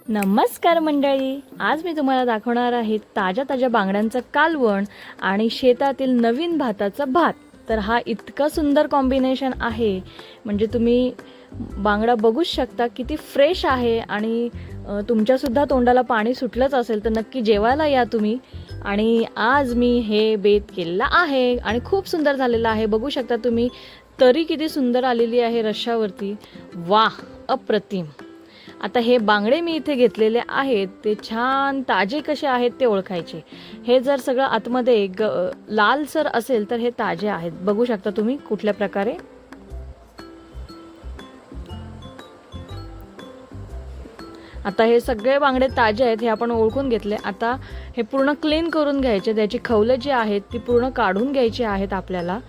नमस्कार मंडळी, आज मी तुम्हाला दाखवणार आहे ताज्या ताज्या बांगड्यांचं कालवण आणि शेतातील नवीन भाताचा भात। तर हा इतका सुंदर कॉम्बिनेशन आहे, म्हणजे तुम्ही बांगडा बघूच शकता किती फ्रेश आहे आणि तुमच्यासुद्धा तोंडाला पाणी सुटलंच असेल तर नक्की जेवायला या तुम्ही। आणि आज मी हे बेत केलेला आहे आणि खूप सुंदर झालेला आहे, बघू शकता तुम्ही। तरी किती सुंदर आलेली आहे रश्श्यावरती, वाह अप्रतिम। आता हे बांगडे मी इथे घेतलेले आहेत, ते छान ताजे कसे आहेत ते ओळखायचे। हे जर सगळं आतमध्ये लालसर असेल तर हे ताजे आहेत, बघू शकता तुम्ही कुठल्या प्रकारे। आता हे सगळे बांगडे ताजे आहेत, हे आपण ओळखून घेतले। आता हे पूर्ण क्लीन करून घ्यायचे, त्याची खवलं जी आहेत ती पूर्ण काढून घ्यायची आहेत आपल्याला,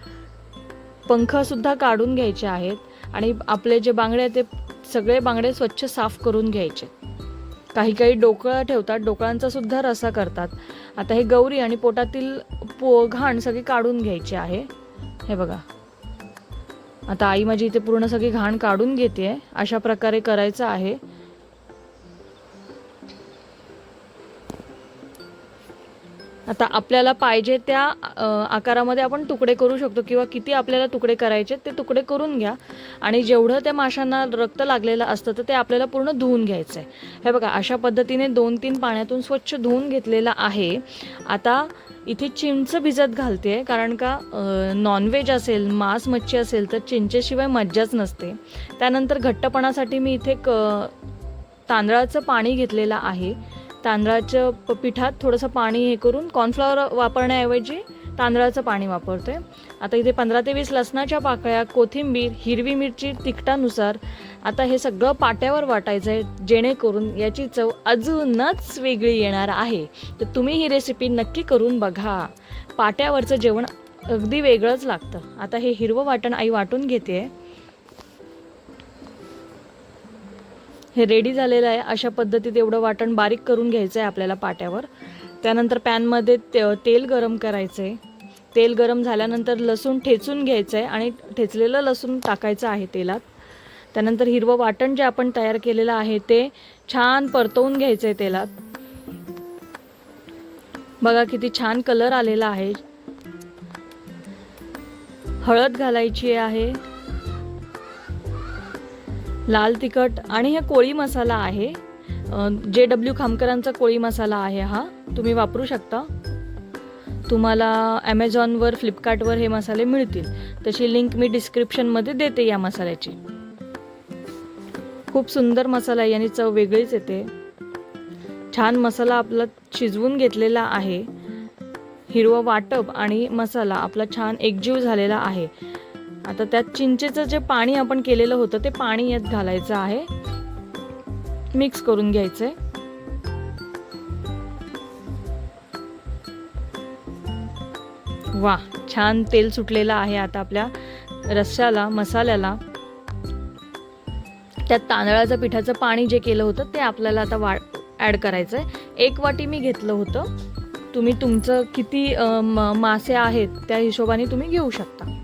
पंख सुद्धा काढून घ्यायचे आहेत आणि आपले जे बांगडे आहेत ते सगळे बांगडे स्वच्छ साफ करून घ्यायचे। काही काही डोकळं ठेवतात, डोकळांचा सुद्धा रसा करतात। आता हे गौरी आणि पोटातील घाण सगळी काढून घ्यायची आहे, हे बघा। आता आई माझी इथे पूर्ण सगळी घाण काढून घेते, अशा प्रकारे करायचं आहे। आता आपल्याला पाहिजे त्या आकारामध्ये आपण तुकडे करू शकतो, किंवा किती आपल्याला तुकडे करायचे ते तुकडे करून घ्या। आणि जेवढं त्या माशांना रक्त लागलेलं असतं तर ते आपल्याला पूर्ण धुवून घ्यायचं आहे। हे बघा, अशा पद्धतीने 2-3 पाण्यातून स्वच्छ धुवून घेतलेला आहे। आता इथे चिंच भिजत घालते, कारण का नॉनव्हेज असेल, मांस मच्छी असेल तर चिंचेशिवाय मज्जाच नसते। त्यानंतर घट्टपणासाठी मी इथे तांदळाचं पाणी घेतलेलं आहे। तांदळाच्या पिठात थोडंसं पाणी हे करून कॉर्नफ्लॉवर वापरण्याऐवजी तांदळाचं पाणी वापरते। आता इथे 15 ते 20 लसणाच्या पाकळ्या, कोथिंबीर, हिरवी मिरची तिखटानुसार। आता हे सगळं पाट्यावर वाटायचं आहे, जेणेकरून याची चव अजूनच वेगळी येणार आहे। तर तुम्ही ही रेसिपी नक्की करून बघा, पाट्यावरचं जेवण अगदी वेगळंच लागतं। आता हे हिरवं वाटण आई वाटून घेते, हे रेडी झालेलं आहे। अशा पद्धतीत एवढं वाटण बारीक करून घ्यायचं आहे आपल्याला पाट्यावर। त्यानंतर पॅनमध्ये तेल गरम करायचं आहे। तेल गरम झाल्यानंतर लसूण ठेचून घ्यायचं आहे आणि ठेचलेलं लसूण टाकायचं आहे तेलात। त्यानंतर हिरवं वाटण जे आपण तयार केलेलं आहे ते छान परतवून घ्यायचं आहे तेलात। बघा किती छान कलर आलेला आहे। हळद घालायची आहे, लाल तिखट, आणि हे कोळी मसाला आहे, JW खामकरांचा कोळी मसाला आहे हा, तुम्ही वापरू शकता। तुम्हाला ॲमेझॉनवर, फ्लिपकार्टवर हे मसाले मिळतील, तशी लिंक मी डिस्क्रिप्शनमध्ये देते या मसाल्याची। खूप सुंदर मसाला आहे, यानी चव वेगळीच येते। छान मसाला आपला शिजवून घेतलेला आहे, हिरवं वाटप आणि मसाला आपला छान एकजीव झालेला आहे। आता त्यात चिंचेचं जे पाणी आपण केलेलं होतं ते पाणी यात घालायचं आहे, मिक्स करून घ्यायचंय। वाह, छान तेल सुटलेलं आहे आता आपल्या रस्स्याला, मसाल्याला। त्यात तांदळाच्या पिठाचं पाणी जे केलं होतं ते आपल्याला आता ॲड करायचंय। 1 वाटी मी घेतलं होतं, तुम्ही तुमचं किती मासे आहेत त्या हिशोबाने तुम्ही घेऊ शकता।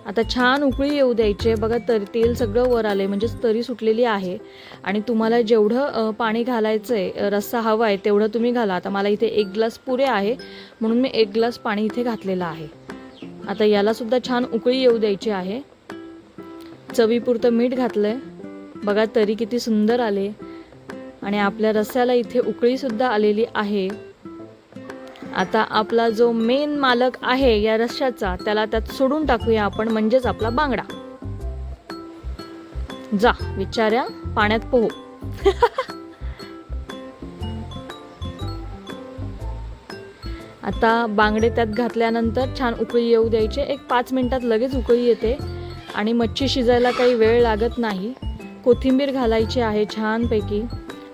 आता छान उकळी येऊ द्यायचे, बघा तेल सगळं वर आले, म्हणजे तरी सुटलेली आहे। आणि तुम्हाला जेवढं पाणी घालायचंय, रस्सा हवा आहे तेवढं तुम्ही घाला। आता मला इथे 1 ग्लास पुरे आहे, म्हणून मी 1 ग्लास पाणी इथे घातलेलं आहे। आता याला सुद्धा छान उकळी येऊ द्यायची आहे। चवीपुरतं मीठ घातलंय, बघा तरी किती सुंदर आले, आणि आपल्या रस्स्याला इथे उकळी सुद्धा आलेली आहे। आता आपला जो मेन मालक आहे या रश्श्याचा, त्याला त्यात सोडून टाकूया आपण, म्हणजेच आपला बांगडा। जा विचार्या पाण्यात पोहो। आता बांगडे त्यात घातल्यानंतर छान उकळी येऊ द्यायचे, एक 5 मिनिटात लगेच उकळी येते आणि मच्छी शिजायला काही वेळ लागत नाही। कोथिंबीर घालायची आहे छानपैकी,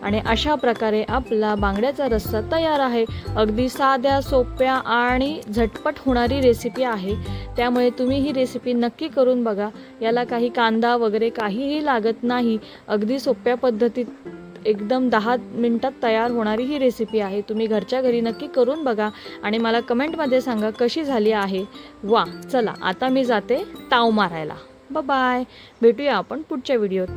आणि अशा प्रकारे आपला बांगड्याचा रस्सा तयार आहे। अगदी साध्या, सोप्या आणि झटपट होणारी रेसिपी आहे, त्यामुळे तुम्ही ही रेसिपी नक्की करून बघा। याला काही कांदा वगैरे काहीही लागत नाही, अगदी सोप्या पद्धतीत एकदम 10 मिनिटात तयार होणारी ही रेसिपी आहे। तुम्ही घरच्या घरी नक्की करून बघा आणि मला कमेंटमध्ये सांगा कशी झाली आहे। वा, चला आता मी जाते ताव मारायला। बाय बाय, भेटूया आपण पुढच्या व्हिडिओत।